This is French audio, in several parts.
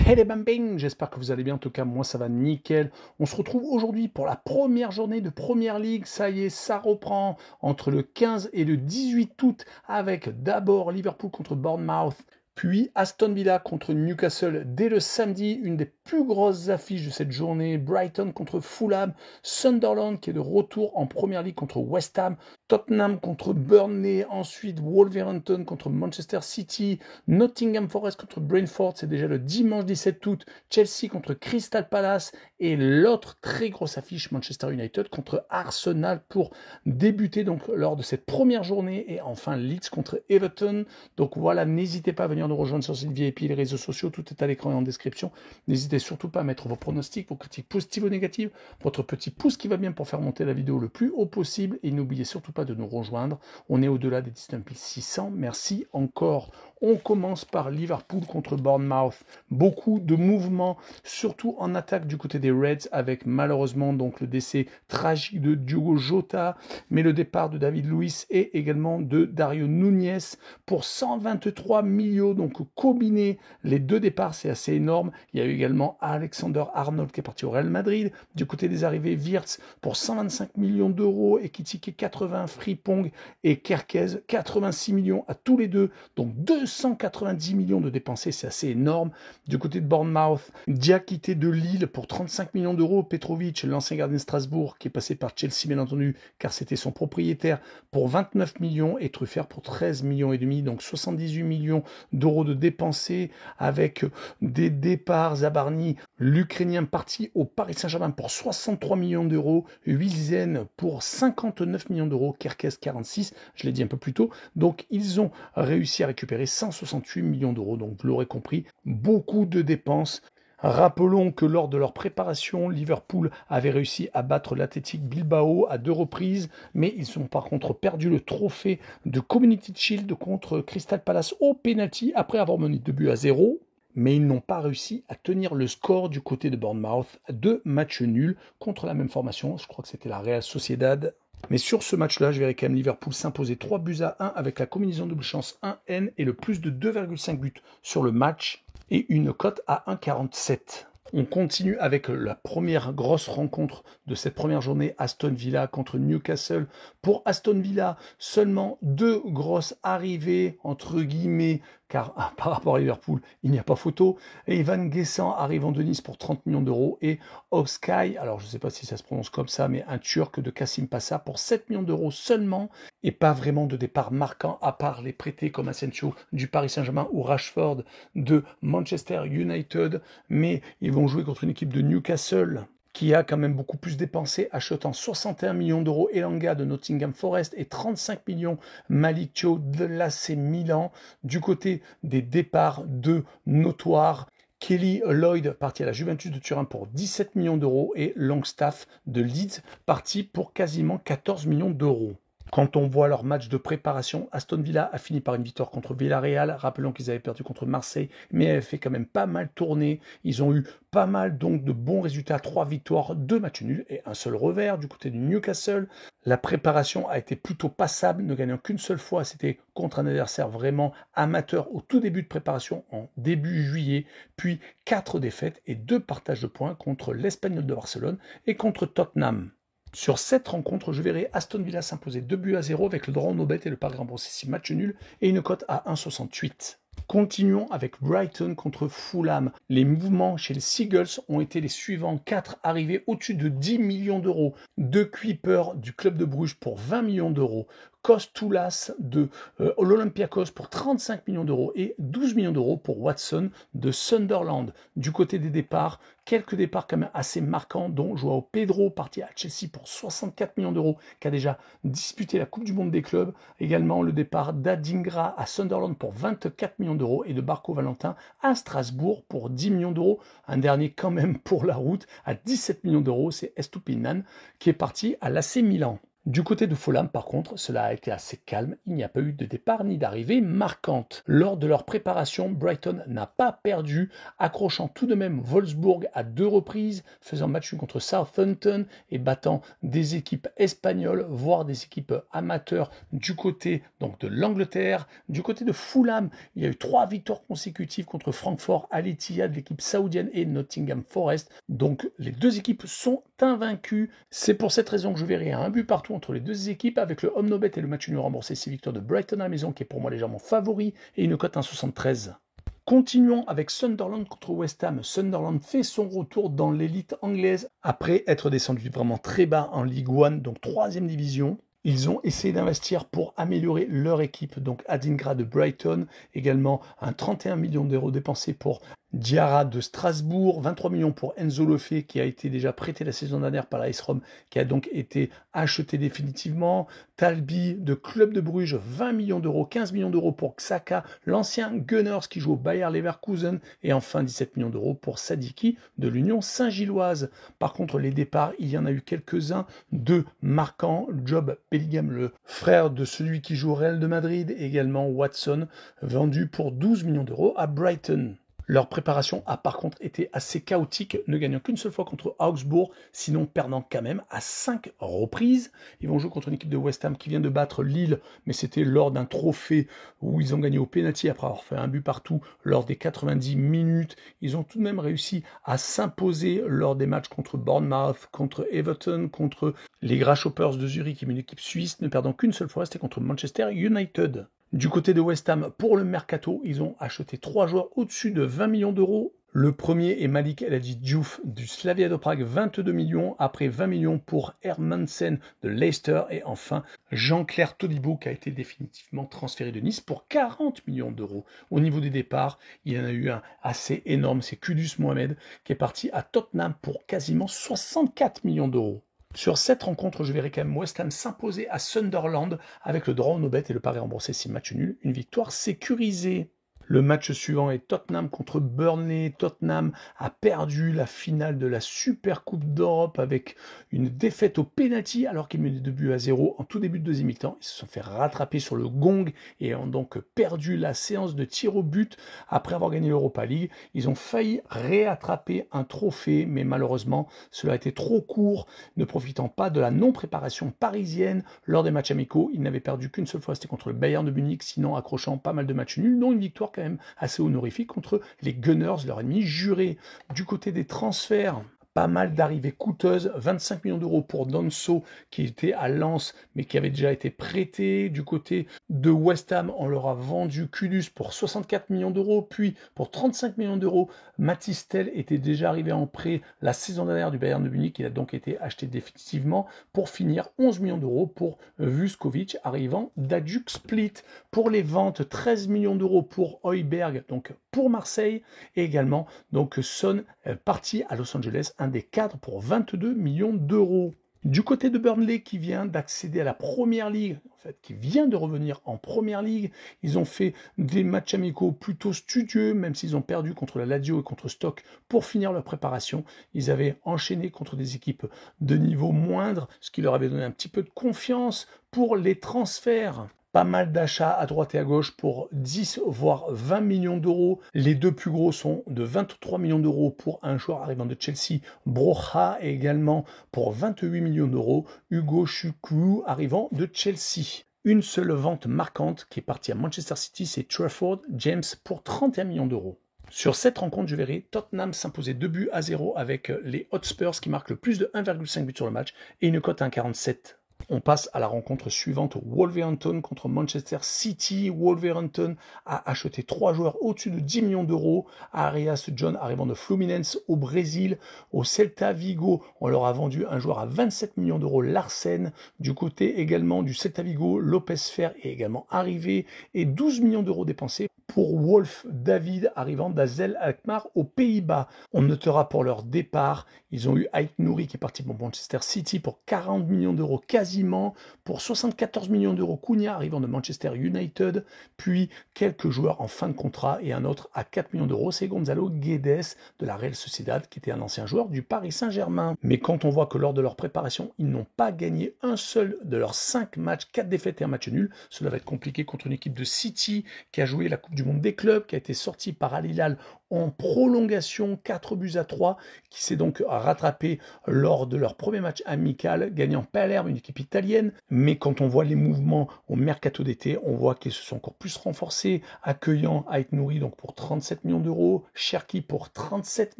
Hey les bambing, j'espère que vous allez bien, en tout cas moi ça va nickel. On se retrouve aujourd'hui pour la première journée de Première Ligue, ça y est, ça reprend entre le 15 et le 18 août avec d'abord Liverpool contre Bournemouth, puis Aston Villa contre Newcastle dès le samedi, une des plus grosses affiches de cette journée, Brighton contre Fulham, Sunderland qui est de retour en Première Ligue contre West Ham, Tottenham contre Burnley, ensuite Wolverhampton contre Manchester City, Nottingham Forest contre Brentford, c'est déjà le dimanche 17 août, Chelsea contre Crystal Palace et l'autre très grosse affiche Manchester United contre Arsenal pour débuter donc lors de cette première journée et enfin Leeds contre Everton. Donc voilà, n'hésitez pas à venir nous rejoindre sur cette VIP, les réseaux sociaux, tout est à l'écran et en description. N'hésitez surtout pas à mettre vos pronostics, vos critiques positives ou négatives, votre petit pouce qui va bien pour faire monter la vidéo le plus haut possible et n'oubliez surtout pas de nous rejoindre. On est au-delà des 19 600. Merci encore. On commence par Liverpool contre Bournemouth. Beaucoup de mouvements, surtout en attaque du côté des Reds, avec malheureusement donc le décès tragique de Diogo Jota, mais le départ de David Luiz et également de Dario Núñez pour 123 millions. Donc combiné les deux départs, c'est assez énorme. Il y a eu également Alexander Arnold qui est parti au Real Madrid. Du côté des arrivées, Wirtz pour 125 millions d'euros, Ekitike 80, Frimpong et Kerkez 86 millions à tous les deux. Donc 290 millions de dépensés, c'est assez énorme. Du côté de Bournemouth, Diakité de Lille pour 35 millions d'euros, Petrovic, l'ancien gardien de Strasbourg, qui est passé par Chelsea bien entendu, car c'était son propriétaire, pour 29 millions et Truffert pour 13 millions et demi, donc 78 millions d'euros de dépensés avec des départs. Zabarni, l'Ukrainien parti au Paris Saint-Germain pour 63 millions d'euros, Wilzen pour 59 millions d'euros, Kerkez 46, je l'ai dit un peu plus tôt. Donc ils ont réussi à récupérer 168 millions d'euros. Donc vous l'aurez compris, beaucoup de dépenses. Rappelons que lors de leur préparation, Liverpool avait réussi à battre l'Athletic Bilbao à 2 reprises, mais ils ont par contre perdu le trophée de Community Shield contre Crystal Palace au penalty après avoir mené 2 buts à 0. Mais ils n'ont pas réussi à tenir le score du côté de Bournemouth, 2 matchs nuls contre la même formation, je crois que c'était la Real Sociedad. Mais sur ce match-là, je verrai quand même Liverpool s'imposer 3 buts à 1 avec la combinaison double chance 1N et le plus de 2,5 buts sur le match et une cote à 1,47. On continue avec la première grosse rencontre de cette première journée, Aston Villa contre Newcastle. Pour Aston Villa, seulement 2 grosses arrivées, entre guillemets, car par rapport à Liverpool, il n'y a pas photo. Et Ivan Guessant arrivant de Nice pour 30 millions d'euros. Et Oskay, alors je ne sais pas si ça se prononce comme ça, mais un Turc de Kassim Passa pour 7 millions d'euros seulement. Et pas vraiment de départ marquant, à part les prêtés comme Asensio du Paris Saint-Germain ou Rashford de Manchester United. Mais ils vont jouer contre une équipe de Newcastle qui a quand même beaucoup plus dépensé, achetant 61 millions d'euros Elanga de Nottingham Forest et 35 millions Malick Thiaw de l'AC Milan. Du côté des départs de notoires, Kelly Lloyd parti à la Juventus de Turin pour 17 millions d'euros et Longstaff de Leeds parti pour quasiment 14 millions d'euros. Quand on voit leur match de préparation, Aston Villa a fini par une victoire contre Villarreal. Rappelons qu'ils avaient perdu contre Marseille, mais avaient fait quand même pas mal tourner. Ils ont eu pas mal donc de bons résultats, 3 victoires, 2 matchs nuls et un seul revers du côté du Newcastle. La préparation a été plutôt passable, ne gagnant qu'une seule fois. C'était contre un adversaire vraiment amateur au tout début de préparation en début juillet, puis 4 défaites et 2 partages de points contre l'Espagnol de Barcelone et contre Tottenham. Sur cette rencontre, je verrai Aston Villa s'imposer 2 buts à 0 avec le droit au no bet et le pari remboursé 6 matchs nuls et une cote à 1,68. Continuons avec Brighton contre Fulham. Les mouvements chez les Seagulls ont été les suivants. 4 arrivés au-dessus de 10 millions d'euros. 2 Kuipers du club de Bruges pour 20 millions d'euros. Kostoulas de l'Olympiakos pour 35 millions d'euros et 12 millions d'euros pour Watson de Sunderland. Du côté des départs, quelques départs quand même assez marquants, dont Joao Pedro parti à Chelsea pour 64 millions d'euros, qui a déjà disputé la Coupe du Monde des clubs. Également le départ d'Adingra à Sunderland pour 24 millions d'euros et de Barco Valentin à Strasbourg pour 10 millions d'euros. Un dernier quand même pour la route à 17 millions d'euros, c'est Estupinan qui est parti à l'AC Milan. Du côté de Fulham, par contre, cela a été assez calme. Il n'y a pas eu de départ ni d'arrivée marquante. Lors de leur préparation, Brighton n'a pas perdu, accrochant tout de même Wolfsburg à 2 reprises, faisant match nul contre Southampton et battant des équipes espagnoles, voire des équipes amateurs du côté donc de l'Angleterre. Du côté de Fulham, il y a eu 3 victoires consécutives contre Francfort, Al Ittihad, l'équipe saoudienne et Nottingham Forest. Donc les deux équipes sont invaincues. C'est pour cette raison que je verrai un but partout entre les deux équipes, avec le home no bet et le match nul remboursé 6 victoires de Brighton à la maison, qui est pour moi légèrement favori, et une cote 1,73. Continuons avec Sunderland contre West Ham. Sunderland fait son retour dans l'élite anglaise après être descendu vraiment très bas en League One, donc 3e division. Ils ont essayé d'investir pour améliorer leur équipe, donc Adingra de Brighton, également un 31 millions d'euros dépensés pour Diarra de Strasbourg, 23 millions pour Enzo Lefebvre qui a été déjà prêté la saison dernière par la AS Rome, qui a donc été acheté définitivement. Talbi de Club de Bruges, 20 millions d'euros, 15 millions d'euros pour Xhaka, l'ancien Gunners qui joue au Bayer Leverkusen, et enfin 17 millions d'euros pour Sadiki de l'Union Saint-Gilloise. Par contre, les départs, il y en a eu quelques-uns, 2 marquants. Job Bellingham, le frère de celui qui joue au Real de Madrid, et également Watson, vendu pour 12 millions d'euros à Brighton. Leur préparation a par contre été assez chaotique, ne gagnant qu'une seule fois contre Augsbourg, sinon perdant quand même à 5 reprises. Ils vont jouer contre une équipe de West Ham qui vient de battre Lille, mais c'était lors d'un trophée où ils ont gagné au pénalty après avoir fait un but partout lors des 90 minutes. Ils ont tout de même réussi à s'imposer lors des matchs contre Bournemouth, contre Everton, contre les Grasshoppers de Zurich, qui est une équipe suisse, ne perdant qu'une seule fois, c'était contre Manchester United. Du côté de West Ham, pour le mercato, ils ont acheté 3 joueurs au-dessus de 20 millions d'euros. Le premier est Malik El Hadji Diouf du Slavia de Prague, 22 millions, après 20 millions pour Hermansen de Leicester, et enfin Jean-Claire Todibo qui a été définitivement transféré de Nice pour 40 millions d'euros. Au niveau des départs, il y en a eu un assez énorme, c'est Kudus Mohamed qui est parti à Tottenham pour quasiment 64 millions d'euros. Sur cette rencontre, je verrai quand même West Ham s'imposer à Sunderland avec le draw no bet et le pari remboursé 6 matchs nuls, une victoire sécurisée. Le match suivant est Tottenham contre Burnley. Tottenham a perdu la finale de la Super Coupe d'Europe avec une défaite au penalty alors qu'ils menaient 2-0 en tout début de deuxième mi-temps. Ils se sont fait rattraper sur le gong et ont donc perdu la séance de tir au but après avoir gagné l'Europa League. Ils ont failli réattraper un trophée, mais malheureusement, cela a été trop court, ne profitant pas de la non-préparation parisienne lors des matchs amicaux. Ils n'avaient perdu qu'une seule fois, c'était contre le Bayern de Munich, sinon accrochant pas mal de matchs nuls, dont une victoire quand même assez honorifique contre les Gunners, leur ennemi juré. Du côté des transferts, pas mal d'arrivées coûteuses, 25 millions d'euros pour Danso qui était à Lens mais qui avait déjà été prêté. Du côté de West Ham, on leur a vendu Kudus pour 64 millions d'euros, puis pour 35 millions d'euros, Mathys Tel était déjà arrivé en prêt la saison dernière du Bayern de Munich, il a donc été acheté définitivement pour finir 11 millions d'euros pour Vuskovic arrivant d'Hajduk Split. Pour les ventes, 13 millions d'euros pour Højbjerg, donc pour Marseille, et également donc Son parti à Los Angeles, un des cadres pour 22 millions d'euros. Du côté de Burnley qui vient d'accéder à la Première Ligue, en fait, qui vient de revenir en Première Ligue, ils ont fait des matchs amicaux plutôt studieux, même s'ils ont perdu contre la Lazio et contre Stoke pour finir leur préparation. Ils avaient enchaîné contre des équipes de niveau moindre, ce qui leur avait donné un petit peu de confiance pour les transferts. Pas mal d'achats à droite et à gauche pour 10 voire 20 millions d'euros. Les deux plus gros sont de 23 millions d'euros pour un joueur arrivant de Chelsea, Broja, et également pour 28 millions d'euros, Hugo Chukwu arrivant de Chelsea. Une seule vente marquante qui est partie à Manchester City, c'est Trafford James pour 31 millions d'euros. Sur cette rencontre, je verrai Tottenham s'imposer 2-0 avec les Hotspurs qui marquent le plus de 1,5 but sur le match et une cote à 1,47. On passe à la rencontre suivante, Wolverhampton contre Manchester City. Wolverhampton a acheté 3 joueurs au-dessus de 10 millions d'euros. Arias John arrivant de Fluminense au Brésil. Au Celta Vigo, on leur a vendu un joueur à 27 millions d'euros, Larsen. Du côté également du Celta Vigo, Lopez Fer est également arrivé. Et 12 millions d'euros dépensés pour Wolf David arrivant d'Azel Alkmaar aux Pays-Bas. On notera pour leur départ, ils ont eu Ait Nouri qui est parti pour Manchester City pour 40 millions d'euros quasi quasiment pour 74 millions d'euros. Cunha arrivant de Manchester United, puis quelques joueurs en fin de contrat et un autre à 4 millions d'euros, c'est Gonzalo Guedes de la Real Sociedad qui était un ancien joueur du Paris Saint-Germain. Mais quand on voit que lors de leur préparation, ils n'ont pas gagné un seul de leurs 5 matchs, 4 défaites et un match nul, cela va être compliqué contre une équipe de City qui a joué la Coupe du Monde des clubs, qui a été sortie par Al Hilal en prolongation, 4-3, qui s'est donc rattrapé lors de leur premier match amical, gagnant Palerme, une équipe italienne. Mais quand on voit les mouvements au mercato d'été, on voit qu'ils se sont encore plus renforcés, accueillant Ait Nouri donc pour 37 millions d'euros, Cherki pour 37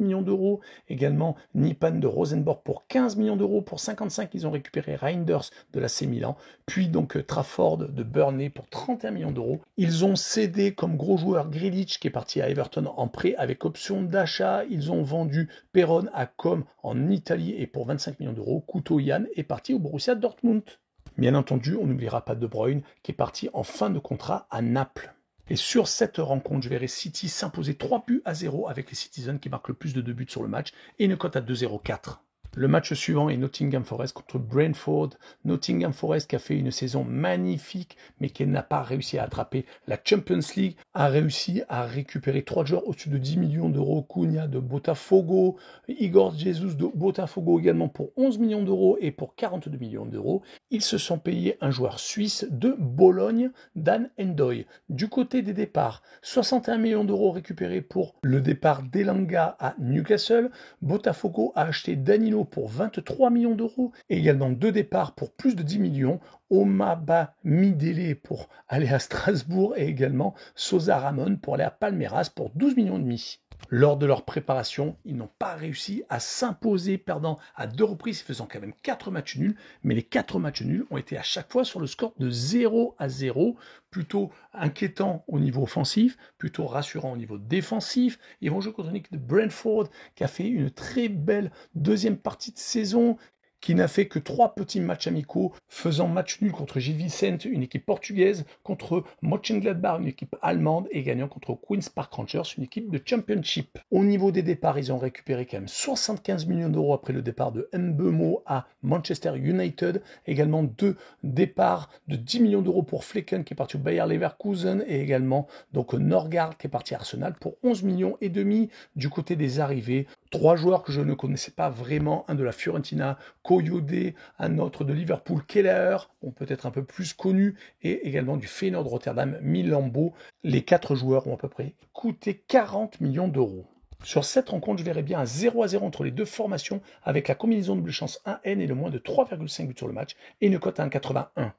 millions d'euros, également Nipan de Rosenborg pour 15 millions d'euros, pour 55 ils ont récupéré Reinders de l'AC Milan, puis donc Trafford de Burnley pour 31 millions d'euros. Ils ont cédé comme gros joueur Grealish qui est parti à Everton en prêt avec option d'achat. Ils ont vendu Perron à Com en Italie et pour 25 millions d'euros. Couto Yann est parti au Borussia Dortmund. Bien entendu, on n'oubliera pas De Bruyne qui est parti en fin de contrat à Naples. Et sur cette rencontre, je verrai City s'imposer 3-0 avec les Citizens qui marquent le plus de 2 buts sur le match et une cote à 2,04. Le match suivant est Nottingham Forest contre Brentford. Nottingham Forest qui a fait une saison magnifique, mais qui n'a pas réussi à attraper la Champions League, a réussi à récupérer 3 joueurs au-dessus de 10 millions d'euros. Cunha de Botafogo, Igor Jesus de Botafogo également pour 11 millions d'euros et pour 42 millions d'euros. Ils se sont payés un joueur suisse de Bologne, Dan Endoy. Du côté des départs, 61 millions d'euros récupérés pour le départ d'Elanga à Newcastle. Botafogo a acheté Danilo pour 23 millions d'euros et également 2 départs pour plus de 10 millions. Omaba Midele pour aller à Strasbourg et également Sosa Ramon pour aller à Palmeiras pour 12 millions et demi. Lors de leur préparation, ils n'ont pas réussi à s'imposer, perdant à 2 reprises, faisant quand même 4 matchs nuls, mais les 4 matchs nuls ont été à chaque fois sur le score de 0-0, plutôt inquiétant au niveau offensif, plutôt rassurant au niveau défensif. Ils vont jouer contre une équipe de Brentford qui a fait une très belle deuxième partie de saison, qui n'a fait que 3 petits matchs amicaux, faisant match nul contre Gil Vicente, une équipe portugaise, contre Mönchengladbach, une équipe allemande, et gagnant contre Queen's Park Rangers, une équipe de Championship. Au niveau des départs, ils ont récupéré quand même 75 millions d'euros après le départ de Mbeumo à Manchester United, également 2 départs de 10 millions d'euros pour Flecken qui est parti au Bayer Leverkusen, et également donc Norgard qui est parti à Arsenal pour 11 millions et demi. Du côté des arrivées, 3 joueurs que je ne connaissais pas vraiment, un de la Fiorentina, Coyote, un autre de Liverpool, Keller, peut-être un peu plus connu, et également du Feyenoord Rotterdam, Milambo. Les 4 joueurs ont à peu près coûté 40 millions d'euros. Sur cette rencontre, je verrai bien un 0-0 entre les deux formations avec la combinaison double chance 1N et le moins de 3,5 buts sur le match et une cote à 1,81.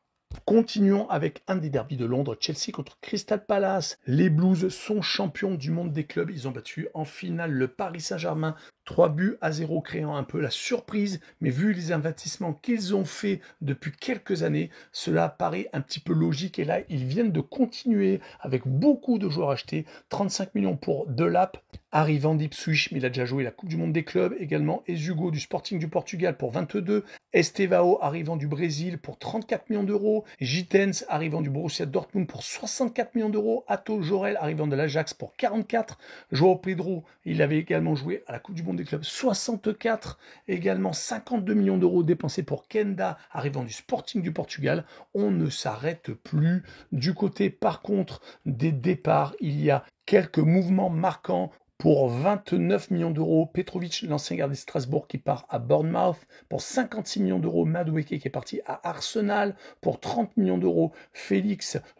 Continuons avec un des derbys de Londres, Chelsea contre Crystal Palace. Les Blues sont champions du monde des clubs. Ils ont battu en finale le Paris Saint-Germain 3-0, créant un peu la surprise. Mais vu les investissements qu'ils ont fait depuis quelques années, cela paraît un petit peu logique. Et là, ils viennent de continuer avec beaucoup de joueurs achetés. 35 millions pour Delap, arrivant d'Ipswich, mais il a déjà joué la Coupe du monde des clubs. Également, Ezugo du Sporting du Portugal pour 22. Estevao arrivant du Brésil pour 34 millions d'euros. Gittens arrivant du Borussia Dortmund pour 64 millions d'euros. Atto Jorel arrivant de l'Ajax pour 44. Joao Pedro, il avait également joué à la Coupe du monde des clubs, 64. Également 52 millions d'euros dépensés pour Kenda arrivant du Sporting du Portugal. On ne s'arrête plus. Du côté par contre des départs, il y a quelques mouvements marquants. Pour 29 millions d'euros, Petrovic, l'ancien gardien de Strasbourg, qui part à Bournemouth. Pour 56 millions d'euros, Madueke, qui est parti à Arsenal. Pour 30 millions d'euros,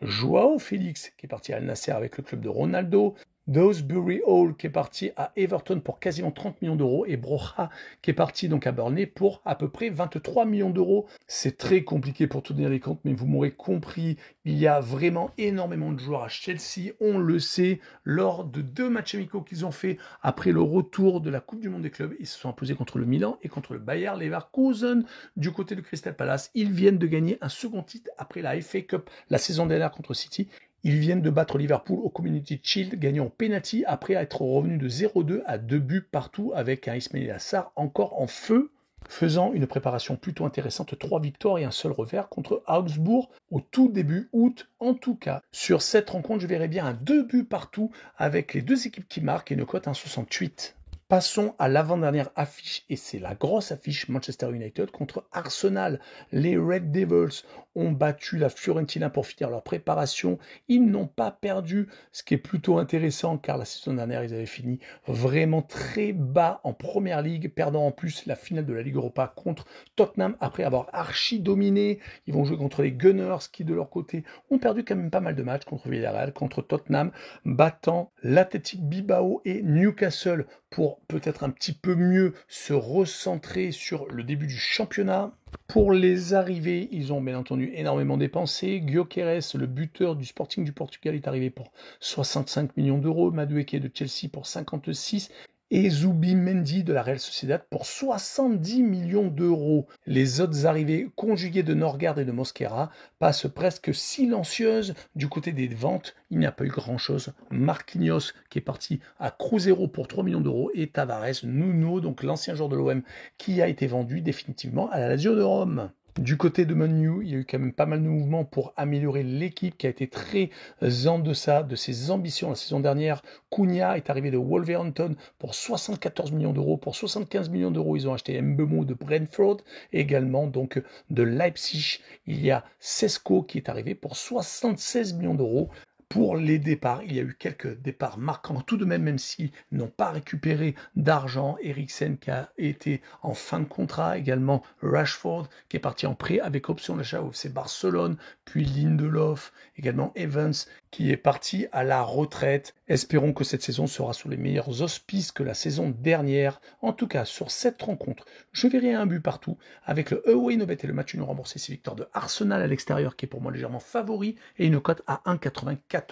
Joao Félix, qui est parti à Al Nasser avec le club de Ronaldo. Dewsbury Hall qui est parti à Everton pour quasiment 30 millions d'euros et Broja qui est parti donc à Burnley pour à peu près 23 millions d'euros. C'est très compliqué pour tenir les comptes, mais vous m'aurez compris, il y a vraiment énormément de joueurs à Chelsea, on le sait, lors de 2 matchs amicaux qu'ils ont fait après le retour de la Coupe du monde des clubs, ils se sont imposés contre le Milan et contre le Bayer Leverkusen. Du côté de Crystal Palace, ils viennent de gagner un second titre après la FA Cup la saison dernière contre City. Ils viennent de battre Liverpool au Community Shield, gagnant au penalty après être revenu de 0-2 à 2 buts partout avec un Ismail Assar encore en feu, faisant une préparation plutôt intéressante, 3 victoires et un seul revers contre Augsbourg au tout début août. En tout cas, sur cette rencontre, je verrai bien un 2 buts partout avec les 2 équipes qui marquent et une cote 1,68. Passons à l'avant-dernière affiche, et c'est la grosse affiche Manchester United contre Arsenal. Les Red Devils ont battu la Fiorentina pour finir leur préparation. Ils n'ont pas perdu, ce qui est plutôt intéressant car la saison dernière, ils avaient fini vraiment très bas en Première Ligue, perdant en plus la finale de la Ligue Europa contre Tottenham après avoir archi dominé. Ils vont jouer contre les Gunners qui, de leur côté, ont perdu quand même pas mal de matchs contre Villarreal, contre Tottenham, battant l'Athletic Bilbao et Newcastle pour peut-être un petit peu mieux se recentrer sur le début du championnat. Pour les arrivées, ils ont bien entendu énormément dépensé. Gyökeres, le buteur du Sporting du Portugal, est arrivé pour 65 millions d'euros. Madueke de Chelsea pour 56 et Zubimendi de la Real Sociedad pour 70 millions d'euros. Les autres arrivées conjuguées de Norgard et de Mosquera passent presque silencieuses du côté des ventes. Il n'y a pas eu grand-chose. Marquinhos qui est parti à Cruzeiro pour 3 millions d'euros et Tavares, Nuno, donc l'ancien joueur de l'OM, qui a été vendu définitivement à la Lazio de Rome. Du côté de Man U, il y a eu quand même pas mal de mouvements pour améliorer l'équipe qui a été très en deçà de ses ambitions la saison dernière. Cunha est arrivé de Wolverhampton pour 74 millions d'euros. Pour 75 millions d'euros, ils ont acheté Mbeumo de Brentford et également donc de Leipzig. Il y a Sesko qui est arrivé pour 76 millions d'euros. Pour les départs, il y a eu quelques départs marquants tout de même s'ils n'ont pas récupéré d'argent. Eriksen qui a été en fin de contrat, également Rashford qui est parti en prêt avec option d'achat au FC Barcelone, puis Lindelof, également Evans qui est parti à la retraite. Espérons que cette saison sera sous les meilleurs auspices que la saison dernière. En tout cas, sur cette rencontre, je verrai un but partout avec le away no bet et le match nul remboursé, c'est victoire de Arsenal à l'extérieur qui est pour moi légèrement favori et une cote à 1,94.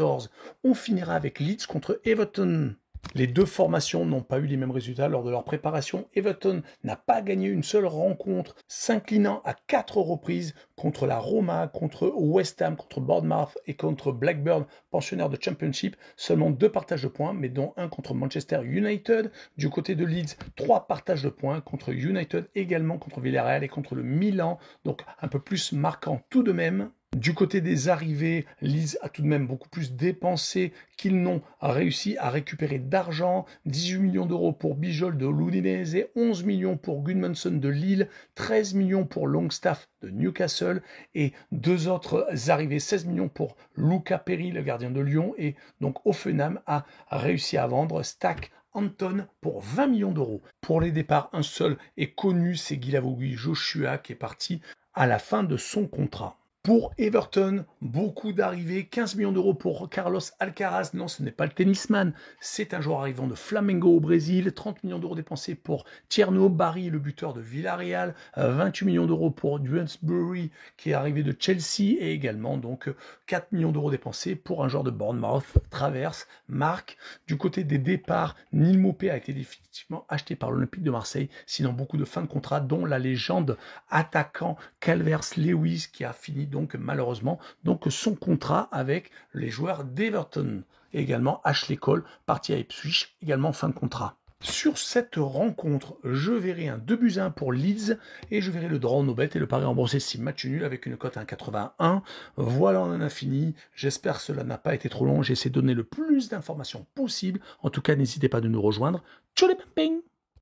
On finira avec Leeds contre Everton. Les deux formations n'ont pas eu les mêmes résultats lors de leur préparation. Everton n'a pas gagné une seule rencontre, s'inclinant à 4 reprises contre la Roma, contre West Ham, contre Bournemouth et contre Blackburn, pensionnaire de Championship. Seulement 2 partages de points, mais dont un contre Manchester United. Du côté de Leeds, 3 partages de points contre United, également contre Villarreal et contre le Milan. Donc un peu plus marquant tout de même. Du côté des arrivées, Leeds a tout de même beaucoup plus dépensé qu'ils n'ont réussi à récupérer d'argent. 18 millions d'euros pour Bijol de l'Udinese, 11 millions pour Gudmundsson de Lille, 13 millions pour Longstaff de Newcastle et 2 autres arrivées, 16 millions pour Luca Perry, le gardien de Lyon, et donc Offenham a réussi à vendre Stack Anton pour 20 millions d'euros. Pour les départs, un seul est connu, c'est Guilavogui Joshua qui est parti à la fin de son contrat. Pour Everton, beaucoup d'arrivées, 15 millions d'euros pour Carlos Alcaraz. Non, ce n'est pas le tennisman, c'est un joueur arrivant de Flamengo au Brésil. 30 millions d'euros dépensés pour Tierno Barry, le buteur de Villarreal. 28 millions d'euros pour Dewsbury, qui est arrivé de Chelsea. Et également donc 4 millions d'euros dépensés pour un joueur de Bournemouth, Traverse, Marc. Du côté des départs, Neil Maupay a été définitivement acheté par l'Olympique de Marseille. Sinon, beaucoup de fins de contrat, dont la légende attaquant Calvert-Lewis, qui a fini donc malheureusement donc son contrat avec les joueurs d'Everton. Et également Ashley Cole, parti à Ipswich, également fin de contrat. Sur cette rencontre, je verrai un 2-1 pour Leeds et je verrai le draw no bet et le pari remboursé 6 matchs nuls avec une cote à 1,81. Voilà, on en a fini. J'espère que cela n'a pas été trop long. J'ai essayé de donner le plus d'informations possible. En tout cas, n'hésitez pas de nous rejoindre. Tchou les pumping!